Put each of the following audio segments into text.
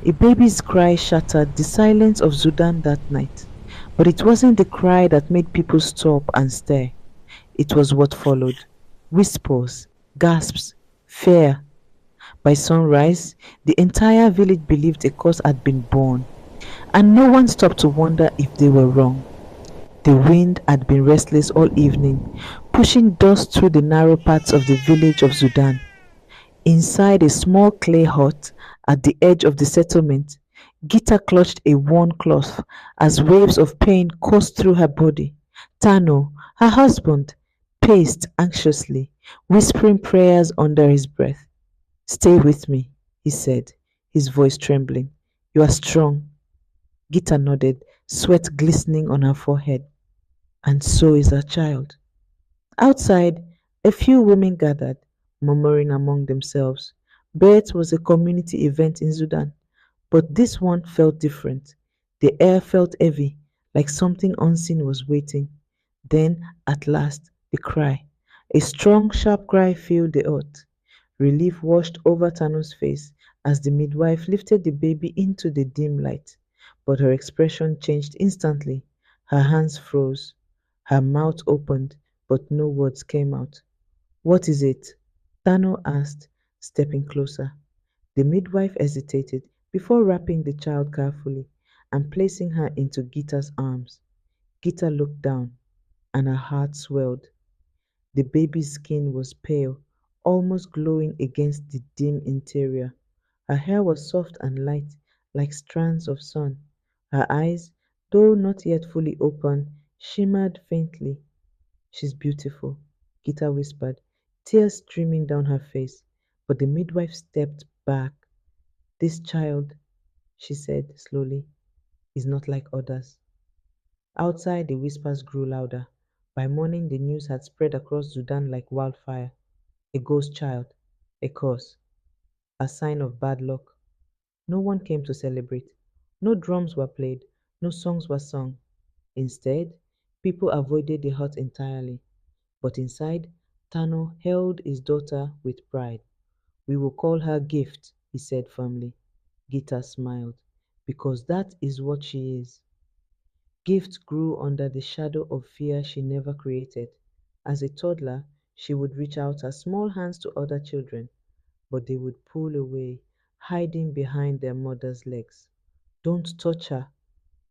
A baby's cry shattered the silence of Sudan that night. But it wasn't the cry that made people stop and stare. It was what followed: whispers, gasps, fear. By sunrise, the entire village believed a cause had been born, and no one stopped to wonder if they were wrong. The wind had been restless all evening, pushing dust through the narrow paths of the village of Sudan. Inside a small clay hut at the edge of the settlement, Gita clutched a worn cloth as waves of pain coursed through her body. Tano, her husband, paced anxiously, whispering prayers under his breath. "Stay with me," he said, his voice trembling. "You are strong." Gita nodded, sweat glistening on her forehead. "And so is her child." Outside, a few women gathered, murmuring among themselves. Birth was a community event in Sudan, but this one felt different. The air felt heavy, like something unseen was waiting. Then, at last, the cry. A strong, sharp cry filled the earth. Relief washed over Tanu's face as the midwife lifted the baby into the dim light. But her expression changed instantly. Her hands froze. Her mouth opened, but no words came out. "What is it?" Tano asked, stepping closer. The midwife hesitated before wrapping the child carefully and placing her into Gita's arms. Gita looked down, and her heart swelled. The baby's skin was pale, almost glowing against the dim interior. Her hair was soft and light, like strands of sun. Her eyes, though not yet fully open, shimmered faintly. "She's beautiful," Gita whispered, tears streaming down her face. But the midwife stepped back. "This child," she said slowly, "is not like others." Outside, the whispers grew louder. By morning, the news had spread across Sudan like wildfire. A ghost child, a curse, a sign of bad luck. No one came to celebrate. No drums were played, no songs were sung. Instead, people avoided the hut entirely. But inside, Tano held his daughter with pride. "We will call her Gift," he said firmly. Gita smiled. "Because that is what she is." Gift grew under the shadow of fear she never created. As a toddler, she would reach out her small hands to other children, but they would pull away, hiding behind their mother's legs. "Don't touch her,"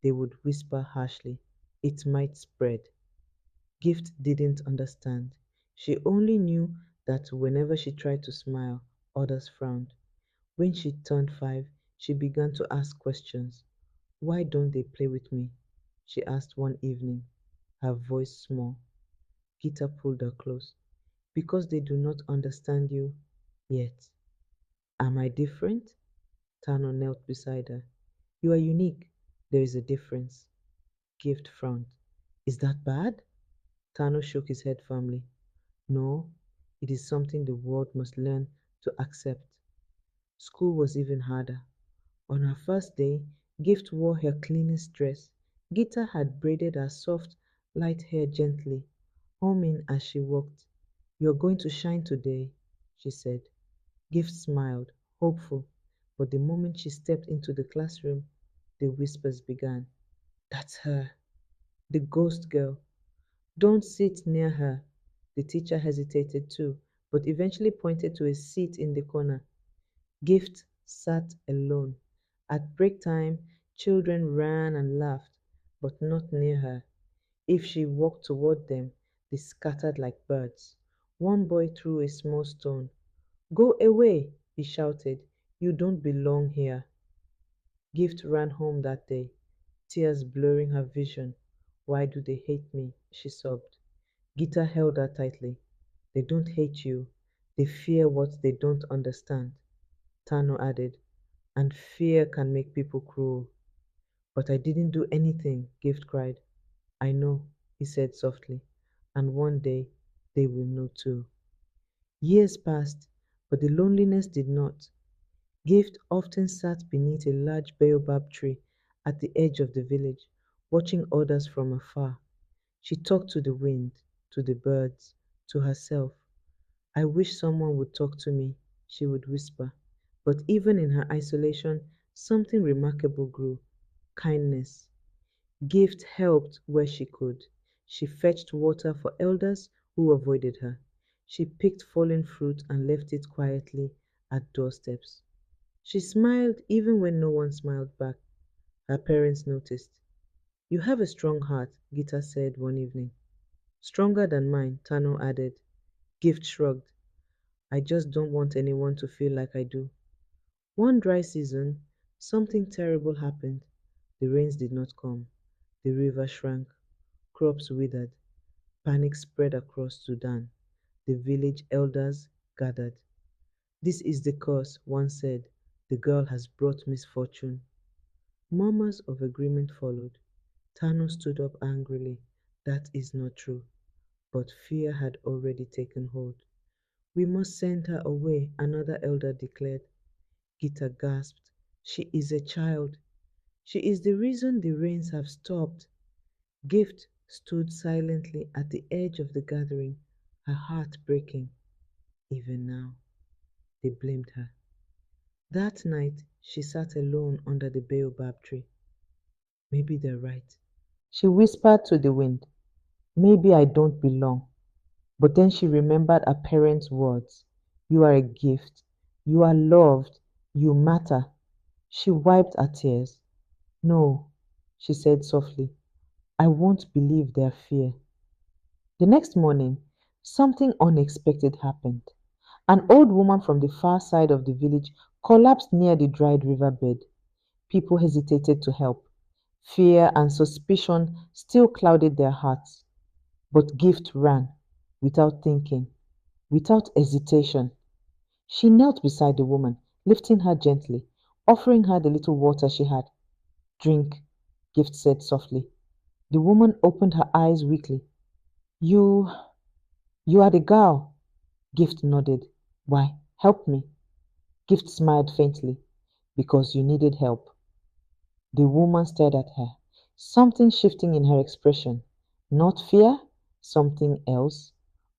they would whisper harshly. "It might spread." Gift didn't understand. She only knew that whenever she tried to smile, others frowned. When she turned 5, she began to ask questions. "Why don't they play with me?" she asked one evening, her voice small. Gita pulled her close. "Because they do not understand you yet." "Am I different?" Tano knelt beside her. "You are unique. There is a difference." Gift frowned. "Is that bad?" Tano shook his head firmly. "No, it is something the world must learn to accept." School was even harder. On her first day, Gift wore her cleanest dress. Gita had braided her soft, light hair gently, humming as she walked. "You're going to shine today," she said. Gift smiled, hopeful, but the moment she stepped into the classroom, the whispers began. "That's her, the ghost girl. Don't sit near her." The teacher hesitated too, but eventually pointed to a seat in the corner. Gift sat alone. At break time, children ran and laughed, but not near her. If she walked toward them, they scattered like birds. One boy threw a small stone. "Go away," he shouted. "You don't belong here." Gift ran home that day, tears blurring her vision. "Why do they hate me?" she sobbed. Gita held her tightly. "They don't hate you. They fear what they don't understand." Tano added, "And fear can make people cruel." "But I didn't do anything," Gift cried. "I know," he said softly, "and one day they will know too." Years passed, but the loneliness did not. Gift often sat beneath a large baobab tree at the edge of the village, watching others from afar. She talked to the wind, to the birds, to herself. "I wish someone would talk to me," she would whisper. But even in her isolation, Something remarkable grew: kindness. Gift helped where she could. She fetched water for elders who avoided her. She picked fallen fruit and left it quietly at doorsteps. She smiled even when no one smiled back. Her parents noticed. "You have a strong heart," Gita said one evening. "Stronger than mine," Tano added. Gift shrugged. "I just don't want anyone to feel like I do." One dry season, something terrible happened. The rains did not come. The river shrank. Crops withered. Panic spread across Sudan. The village elders gathered. "This is the curse," one said. "The girl has brought misfortune." Murmurs of agreement followed. Tano stood up angrily. "That is not true." But fear had already taken hold. "We must send her away," another elder declared. Gita gasped. "She is a child. She is the reason the rains have stopped." Gift stood silently at the edge of the gathering, her heart breaking. Even now, they blamed her. That night, she sat alone under the baobab tree. "Maybe they're right," she whispered to the wind. "Maybe I don't belong." But then she remembered her parents' words: "You are a gift. You are loved. You matter." She wiped her tears. "No," she said softly. "I won't believe their fear." The next morning, something unexpected happened. An old woman from the far side of the village collapsed near the dried riverbed. People hesitated to help. Fear and suspicion still clouded their hearts. But Gift ran, without thinking, without hesitation. She knelt beside the woman, lifting her gently, offering her the little water she had. "Drink," Gift said softly. The woman opened her eyes weakly. "You, you are the girl." Gift nodded. "Why, help me." Gift smiled faintly. "Because you needed help." The woman stared at her, something shifting in her expression. Not fear, something else.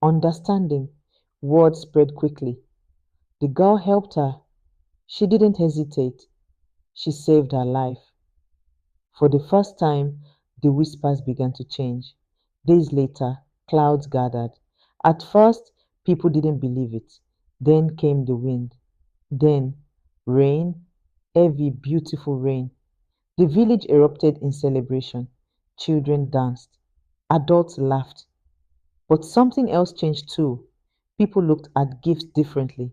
Understanding. Words spread quickly. The girl helped her. She didn't hesitate. She saved her life. For the first time, the whispers began to change. Days later, clouds gathered. At first, people didn't believe it. Then came the wind. Then rain, heavy, beautiful rain. The village erupted in celebration. Children danced. Adults laughed. But something else changed too. People looked at gifts differently,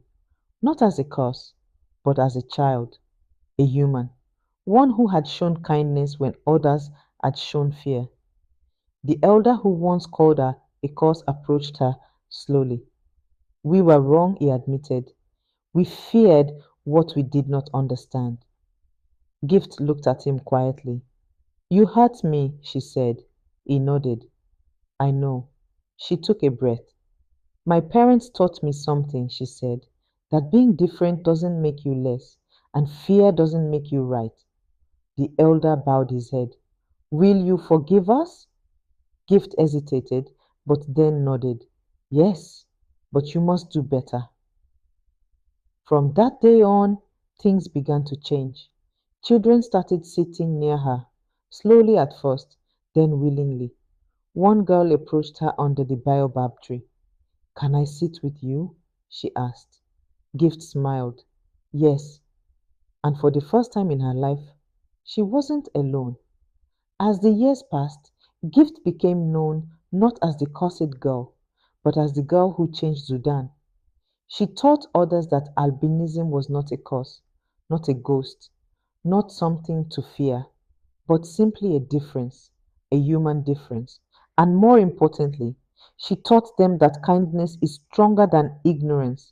not as a curse, but as a child, a human, one who had shown kindness when others had shown fear. The elder who once called her a curse approached her slowly. "We were wrong," he admitted. "We feared what we did not understand." Gift looked at him quietly. "You hurt me," she said. He nodded. "I know." She took a breath. "My parents taught me something," she said, "that being different doesn't make you less, and fear doesn't make you right." The elder bowed his head. "Will you forgive us?" Gift hesitated, but then nodded. "Yes, but you must do better." From that day on, things began to change. Children started sitting near her, slowly at first, then willingly. One girl approached her under the baobab tree. "Can I sit with you?" she asked. Gift smiled. "Yes." And for the first time in her life, she wasn't alone. As the years passed, Gift became known not as the cursed girl, but as the girl who changed Sudan. She taught others that albinism was not a curse, not a ghost, not something to fear, but simply a difference, a human difference. And more importantly, she taught them that kindness is stronger than ignorance,